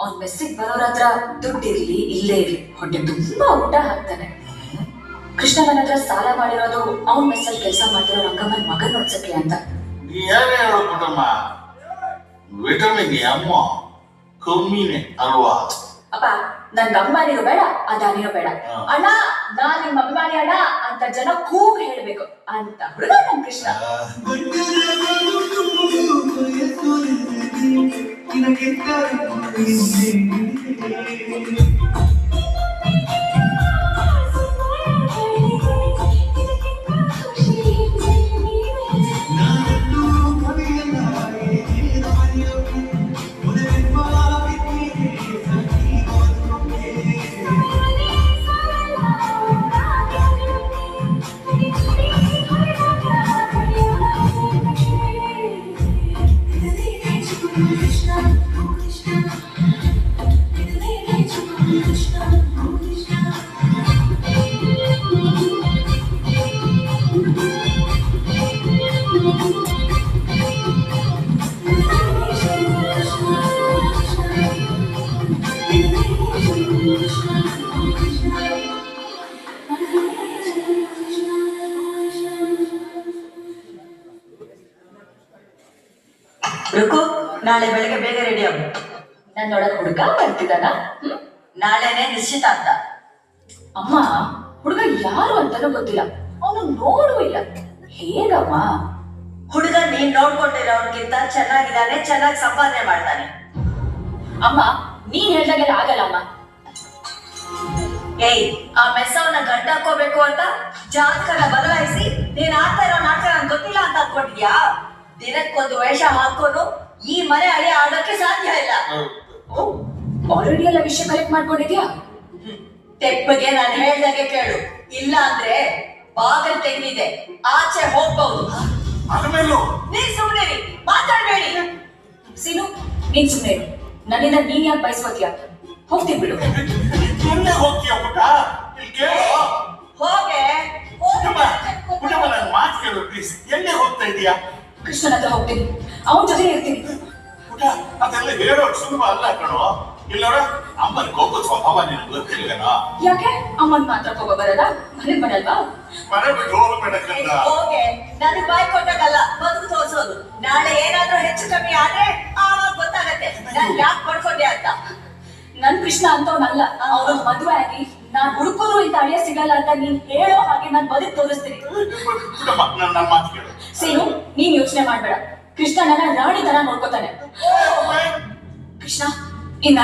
ಅವ್ನ್ ಮೆಸ್ಸಿಗೆ ಬರೋರ ಹತ್ರ ದುಡ್ಡಿರ್ಲಿ ಇಲ್ಲೇ ಇರ್ಲಿ ಹೊಟ್ಟೆ ತುಂಬಾ ಊಟ ಹಾಕ್ತಾನೆ. ಕೃಷ್ಣ ನನ್ನ ಹತ್ರ ಸಾಲ ಮಾಡಿರೋದು ಅವ್ನ್ ಮೆಸ್ಸಲ್ಲಿ ಕೆಲಸ ಮಾಡ್ತಿರೋ ರಂಗಮ್ಮನ್ ಮಗನ್ ನೋಡ್ಸಕ್ಕೆ ಅಂತ. ಏನೇ ಹೇಳು ಪುಟ್ಟಮ್ಮ, ವಿಟಮಿನ್ ಎಮ್ ಕಮ್ಮಿನೇ ಅಲ್ವಾ? ಅಪ್ಪ ನನ್ಗೆ ಅಭಿಮಾನಿನೂ ಬೇಡ ಅದಾನಿನೂ ಬೇಡ. ಅಣ್ಣ ನಾನ್ ನಿಮ್ಮ ಅಭಿಮಾನಿ ಅಣ್ಣ ಅಂತ ಜನ ಕೂಗ್ ಹೇಳ್ಬೇಕು ಅಂತ ಹುಡುಗ ನನ್ ಕೃಷ್ಣ. ರುಕು, ನಾಳೆ ಬೆಳಗ್ಗೆ ಬೇಗ ರೆಡಿ ಆಗು. ನನ್ ನೋಡಕ್ ಹುಡುಗ ಬರ್ತಿದ್ದಾನ? ನಾಳೆನೆ ನಿಶ್ಚಿತಾರ್ಥ. ಅಮ್ಮ ಹುಡುಗ ಯಾರು ಅಂತಾನೂ ಗೊತ್ತಿಲ್ಲ, ಅವನು ನೋಡೂ ಇಲ್ಲ. ಹೇಗಮ್ಮ? ಹುಡುಗ ನೀನ್ ನೋಡ್ಕೊಂಡಿರೋರ್ಗಿಂತ ಚೆನ್ನಾಗಿದ್ದಾನೆ, ಚೆನ್ನಾಗಿ ಸಂಪಾದನೆ ಮಾಡ್ತಾನೆ. ಅಮ್ಮ ನೀನ್ ಹೇಳ್ದಾಗೆಲ್ಲ ಆಗಲ್ಲ ಅಮ್ಮ. ಏಯ್, ಆ ಮೆಸ್ಸವನ್ನ ಗಂಡ ಹಾಕೋಬೇಕು ಅಂತ ಜಾತಕನ ಬದಲಾಯಿಸಿ ನೀನ್ ಆಗ್ತಾ ಇರೋ ನಾಟಕ ನನ್ ಗೊತ್ತಿಲ್ಲ ಅಂತ ಅನ್ಕೊಂಡಿದ್ಯಾ? ದಿನಕ್ಕೊಂದು ವೇಷ ಹಾಕೋನು ಈ ಮನೆ ಅಡಿ ಆಡೋಕೆ ಸಾಧ್ಯ ಇಲ್ಲ. ಆಲ್ರೆಡಿ ಎಲ್ಲ ವಿಷಯ ಕಲೆಕ್ಟ್ ಮಾಡ್ಕೊಂಡಿದ್ಯಾ? ತೆಪ್ಪಗೆ ನಾನು ಹೇಳ್ದಾಗೆ ಕೇಳು, ಇಲ್ಲ ಅಂದ್ರೆ ಬಾಗಲ್ ತೆಗೆದಿದೆ, ಆಚೆ ಹೋಗ್ಬಹುದು. ನೀನ್ ಸುಮ್ನೆ ಮಾತಾಡ್ಬೇಡಿ. ಸೀನು ನೀನ್ ಸುಮ್ನೆ ಇರು. ನನ್ನಿಂದ ನೀನ್ ಯಾಕೆ ಬಯಸ್ಕೋತೀಯ? ಹೋಗ್ತೀನಿ ಬಿಡು. ಹೋಗ್ತೀಯ ಪುಟ್ಟ? ಹೋಗೆ ಮಾತು ಕೇಳು ಪ್ಲೀಸ್. ಎಲ್ಲಿ ಹೋಗ್ತಾ ಇದೀಯಾ? ಕೃಷ್ಣನ ಹತ್ರ ಹೋಗ್ತೀನಿ, ಅವನ ಜೊತೆ ಇರ್ತೀನಿ. ಪುಟ ಅದೆಲ್ಲ ಹೇಳೋದು ಸುಲಭ ಅಲ್ಲ ಕಣೋ. ಇಲ್ಲೋಡ ಅಮ್ಮನ ಕೋಪ ಸ್ವಭಾವ ನಿನಗೆ ಗೊತ್ತಿಲ್ವೇನೋ? ಯಾಕೆ ಅಮ್ಮನ್ ಮಾತ್ರ ಕೋಪ ಬರಲ್ಲ? ಮನೆಗ್ ಬರಲ್ವಾ? ಮನೆ ಬಿಟ್ಟು ಹೋಗ್ಬೇಕಂತ. ಹೋಗೆ, ನನಗೆ ಬಾಯ್ ಕೊಟ್ಟಾಗಲ್ಲ ಬದುಕು ತೋರಿಸೋದು. ನಾಳೆ ಏನಾದ್ರೂ ಹೆಚ್ಚು ಕಮ್ಮಿ ಆದ್ರೆ ಆವಾಗ ಗೊತ್ತಾಗತ್ತೆ ನಾನು ಯಾಕೆ ಪಡ್ಕೊಂಡೆ ಅಂತ. ನನ್ ಕೃಷ್ಣ ಅಂತವನಲ್ಲ. ಅವ್ರ ಮದುವೆ ಆಗಿ ನಾನ್ ಹುಡುಕರು ಇಂತ ಅಳಿಯ ಸಿಗಲ್ಲ ಅಂತ ನೀನ್ ಹೇಳೋ ಹಾಗೆ ನಾನ್ ಬದುಕು ತೋರಿಸ್ತೀನಿ. ನನ್ನ ಮಾತು ಕೇಳು. ಸೀನು ನೀನ್ ಯೋಚನೆ ಮಾಡ್ಬೇಡ, ಕೃಷ್ಣ ನನ್ನ ರಾಣಿ ತರ ನೋಡ್ಕೋತಾನೆ. ಕೃಷ್ಣ ಇನ್ನ